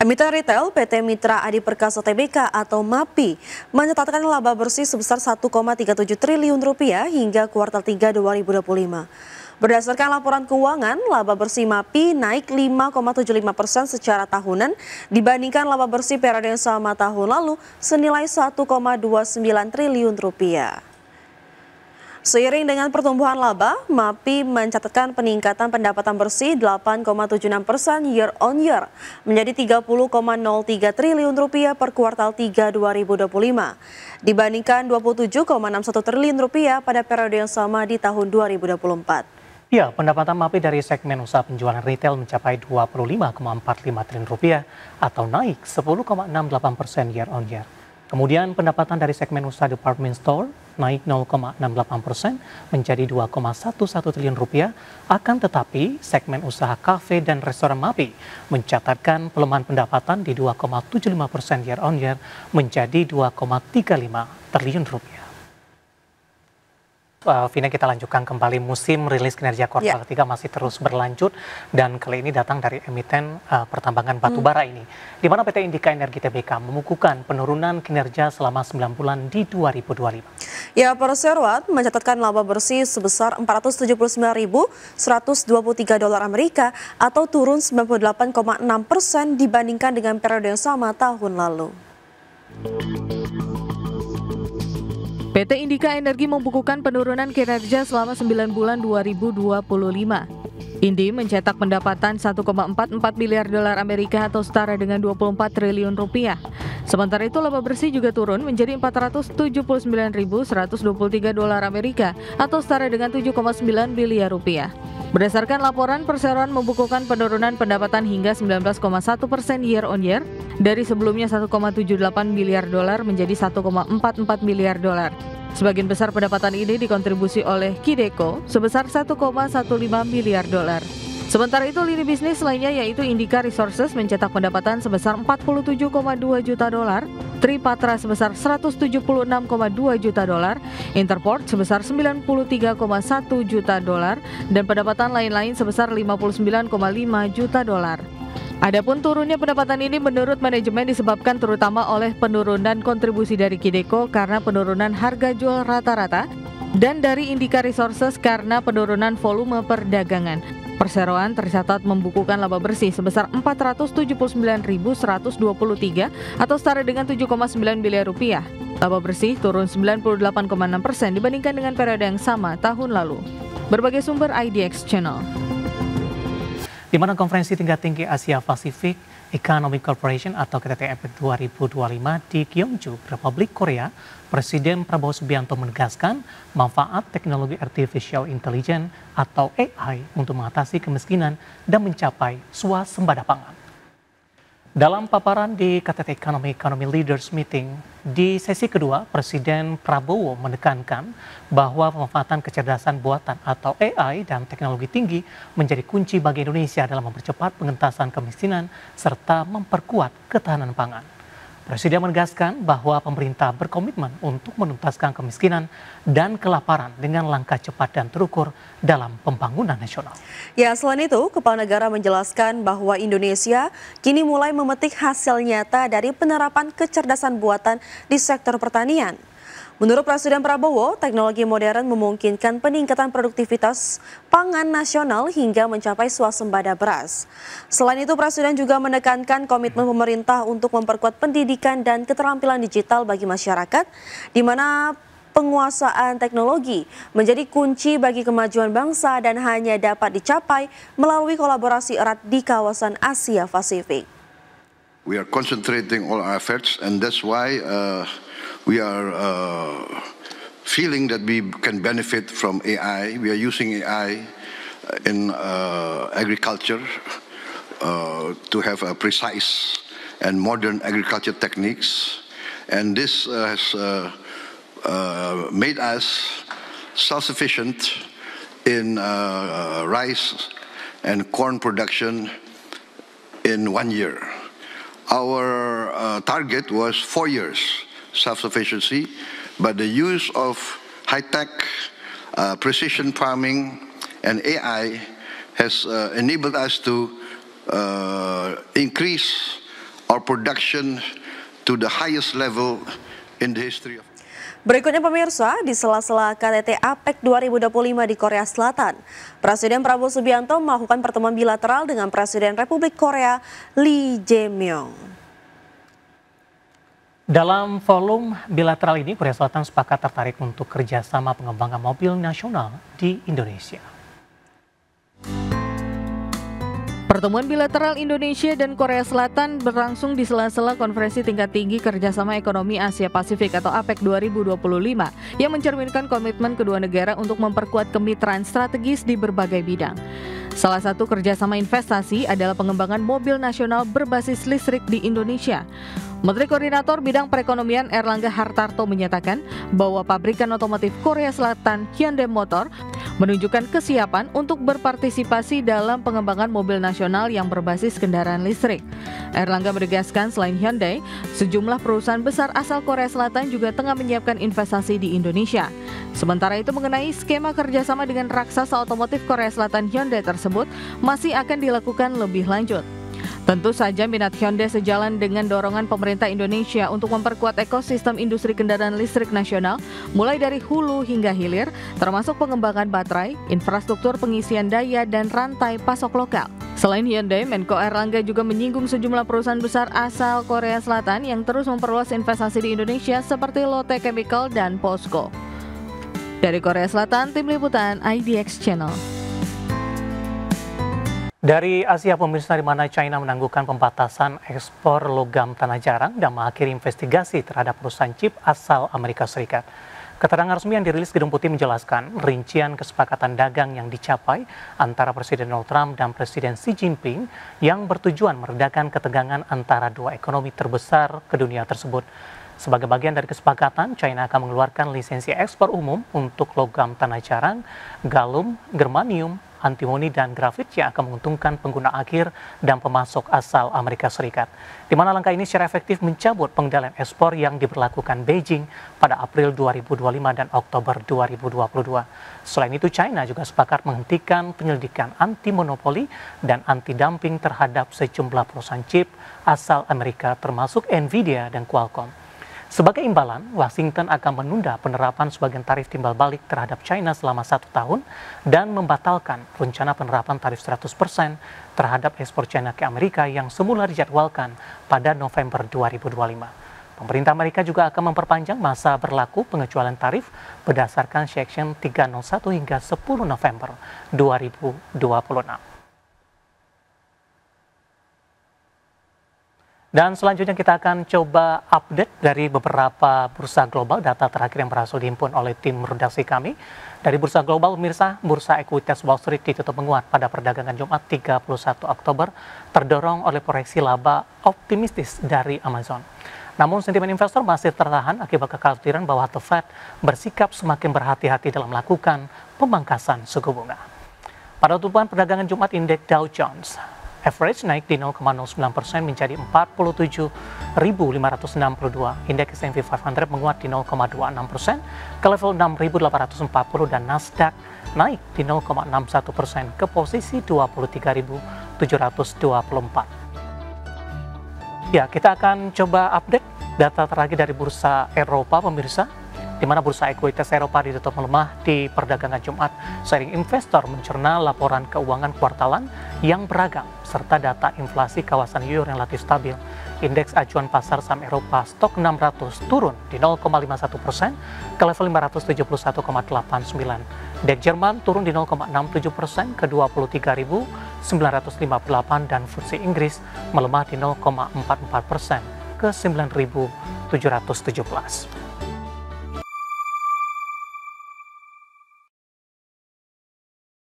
Emiten retail PT Mitra Adi Perkasa Tbk atau MAPI mencatatkan laba bersih sebesar 1,37 triliun rupiah hingga kuartal 3 2025. Berdasarkan laporan keuangan, laba bersih MAPI naik 5,75% secara tahunan dibandingkan laba bersih periode yang sama tahun lalu senilai 1,29 triliun rupiah. Seiring dengan pertumbuhan laba, MAPI mencatatkan peningkatan pendapatan bersih 8,76% year on year menjadi 30,03 triliun rupiah per kuartal 3 2025 dibandingkan 27,61 triliun rupiah pada periode yang sama di tahun 2024. Ya, pendapatan MAPI dari segmen usaha penjualan retail mencapai 25,45 triliun rupiah atau naik 10,68% year on year. Kemudian pendapatan dari segmen usaha department store naik 0,68% menjadi 2,11 triliun rupiah. Akan tetapi segmen usaha kafe dan restoran MAPI mencatatkan pelemahan pendapatan di 2,75% year on year menjadi 2,35 triliun rupiah. Vina, kita lanjutkan kembali. Musim rilis kinerja kuartal ketiga masih terus berlanjut dan kali ini datang dari emiten pertambangan batubara ini, di mana PT Indika Energi Tbk mengukuhkan penurunan kinerja selama 9 bulan di 2025. Ya, Perseroan mencatatkan laba bersih sebesar 479.123 dolar Amerika atau turun 98,6% dibandingkan dengan periode yang sama tahun lalu. PT Indika Energi membukukan penurunan kinerja selama 9 bulan 2025. Indi mencetak pendapatan 1,44 miliar dolar Amerika atau setara dengan 24 triliun rupiah. Sementara itu laba bersih juga turun menjadi 479.123 dolar Amerika atau setara dengan 7,9 miliar rupiah. Berdasarkan laporan, Perseroan membukukan penurunan pendapatan hingga 19,1% year on year dari sebelumnya 1,78 miliar dolar menjadi 1,44 miliar dolar. Sebagian besar pendapatan ini dikontribusi oleh Kideko sebesar 1,15 miliar dolar. Sementara itu lini bisnis lainnya yaitu Indika Resources mencetak pendapatan sebesar 47,2 juta dolar, Tripatra sebesar 176,2 juta dolar, Interport sebesar 93,1 juta dolar, dan pendapatan lain-lain sebesar 59,5 juta dolar. Adapun turunnya pendapatan ini menurut manajemen disebabkan terutama oleh penurunan kontribusi dari Kideko karena penurunan harga jual rata-rata dan dari Indika Resources karena penurunan volume perdagangan. Perseroan tercatat membukukan laba bersih sebesar 479.123 atau setara dengan 7,9 miliar rupiah. Laba bersih turun 98,6% dibandingkan dengan periode yang sama tahun lalu. Berbagai sumber IDX Channel. Di mana konferensi tingkat tinggi Asia Pacific Economic Cooperation atau KTT APEC 2025 di Gyeongju, Republik Korea, Presiden Prabowo Subianto menegaskan manfaat teknologi artificial intelligence atau AI untuk mengatasi kemiskinan dan mencapai swasembada pangan. Dalam paparan di KTT Economy Leaders Meeting di sesi kedua, Presiden Prabowo menekankan bahwa pemanfaatan kecerdasan buatan atau AI dan teknologi tinggi menjadi kunci bagi Indonesia dalam mempercepat pengentasan kemiskinan serta memperkuat ketahanan pangan. Presiden menegaskan bahwa pemerintah berkomitmen untuk menuntaskan kemiskinan dan kelaparan dengan langkah cepat dan terukur dalam pembangunan nasional. Ya, selain itu, Kepala Negara menjelaskan bahwa Indonesia kini mulai memetik hasil nyata dari penerapan kecerdasan buatan di sektor pertanian. Menurut Presiden Prabowo, teknologi modern memungkinkan peningkatan produktivitas pangan nasional hingga mencapai swasembada beras. Selain itu, Presiden juga menekankan komitmen pemerintah untuk memperkuat pendidikan dan keterampilan digital bagi masyarakat, di mana penguasaan teknologi menjadi kunci bagi kemajuan bangsa dan hanya dapat dicapai melalui kolaborasi erat di kawasan Asia Pasifik. We are concentrating all our efforts, and that's why we are feeling that we can benefit from AI. We are using AI in agriculture to have a precise and modern agriculture techniques, and this has made us self-sufficient in rice and corn production in 1 year. Our target was 4 years self-sufficiency, but the use of high-tech precision farming and AI has enabled us to increase our production to the highest level in the history of. Berikutnya pemirsa, di sela-sela KTT APEC 2025 di Korea Selatan, Presiden Prabowo Subianto melakukan pertemuan bilateral dengan Presiden Republik Korea Lee Jae-myung. Dalam volume bilateral ini, Korea Selatan sepakat tertarik untuk kerjasama pengembangan mobil nasional di Indonesia. Pertemuan bilateral Indonesia dan Korea Selatan berlangsung di sela-sela Konferensi Tingkat Tinggi Kerjasama Ekonomi Asia Pasifik atau APEC 2025 yang mencerminkan komitmen kedua negara untuk memperkuat kemitraan strategis di berbagai bidang. Salah satu kerjasama investasi adalah pengembangan mobil nasional berbasis listrik di Indonesia. Menteri Koordinator Bidang Perekonomian Erlangga Hartarto menyatakan bahwa pabrikan otomotif Korea Selatan Hyundai Motor menunjukkan kesiapan untuk berpartisipasi dalam pengembangan mobil nasional yang berbasis kendaraan listrik. Erlangga menegaskan selain Hyundai, sejumlah perusahaan besar asal Korea Selatan juga tengah menyiapkan investasi di Indonesia. Sementara itu mengenai skema kerjasama dengan raksasa otomotif Korea Selatan Hyundai tersebut masih akan dilakukan lebih lanjut. Tentu saja minat Hyundai sejalan dengan dorongan pemerintah Indonesia untuk memperkuat ekosistem industri kendaraan listrik nasional, mulai dari hulu hingga hilir, termasuk pengembangan baterai, infrastruktur pengisian daya, dan rantai pasok lokal. Selain Hyundai, Menko Erlangga juga menyinggung sejumlah perusahaan besar asal Korea Selatan yang terus memperluas investasi di Indonesia seperti Lotte Chemical dan POSCO. Dari Korea Selatan, Tim Liputan IDX Channel. Dari Asia pemirsa, di mana China menangguhkan pembatasan ekspor logam tanah jarang dan mengakhiri investigasi terhadap perusahaan chip asal Amerika Serikat. Keterangan resmi yang dirilis Gedung Putih menjelaskan rincian kesepakatan dagang yang dicapai antara Presiden Donald Trump dan Presiden Xi Jinping yang bertujuan meredakan ketegangan antara dua ekonomi terbesar ke dunia tersebut. Sebagai bagian dari kesepakatan, China akan mengeluarkan lisensi ekspor umum untuk logam tanah jarang, galum, germanium, antimoni, dan grafit yang akan menguntungkan pengguna akhir dan pemasok asal Amerika Serikat. Di mana langkah ini secara efektif mencabut pengendalian ekspor yang diberlakukan Beijing pada April 2025 dan Oktober 2022. Selain itu, China juga sepakat menghentikan penyelidikan anti-monopoli dan anti-dumping terhadap sejumlah perusahaan chip asal Amerika termasuk Nvidia dan Qualcomm. Sebagai imbalan, Washington akan menunda penerapan sebagian tarif timbal balik terhadap China selama 1 tahun dan membatalkan rencana penerapan tarif 100% terhadap ekspor China ke Amerika yang semula dijadwalkan pada November 2025. Pemerintah Amerika juga akan memperpanjang masa berlaku pengecualian tarif berdasarkan Section 301 hingga 10 November 2026. Dan selanjutnya kita akan coba update dari beberapa bursa global, data terakhir yang berhasil dihimpun oleh tim redaksi kami. Dari bursa global, pemirsa, bursa ekuitas Wall Street ditutup menguat pada perdagangan Jumat 31 Oktober, terdorong oleh proyeksi laba optimistis dari Amazon. Namun sentimen investor masih tertahan akibat kekhawatiran bahwa The Fed bersikap semakin berhati-hati dalam melakukan pemangkasan suku bunga. Pada tutupan perdagangan Jumat, indeks Dow Jones average naik di 0,09% menjadi 47.562. Indeks S&P 500 menguat di 0,26% ke level 6.840 dan Nasdaq naik di 0,61% ke posisi 23.724. Ya, kita akan coba update data terakhir dari bursa Eropa, pemirsa, di mana bursa ekuitas Eropa ditutup melemah di perdagangan Jumat seiring investor mencerna laporan keuangan kuartalan yang beragam serta data inflasi kawasan euro yang relatif stabil. Indeks acuan pasar saham Eropa Stok 600 turun di 0,51% ke level 571,89. Indeks Jerman turun di 0,67% ke 23.958 dan FTSE Inggris melemah di 0,44% ke 9.717.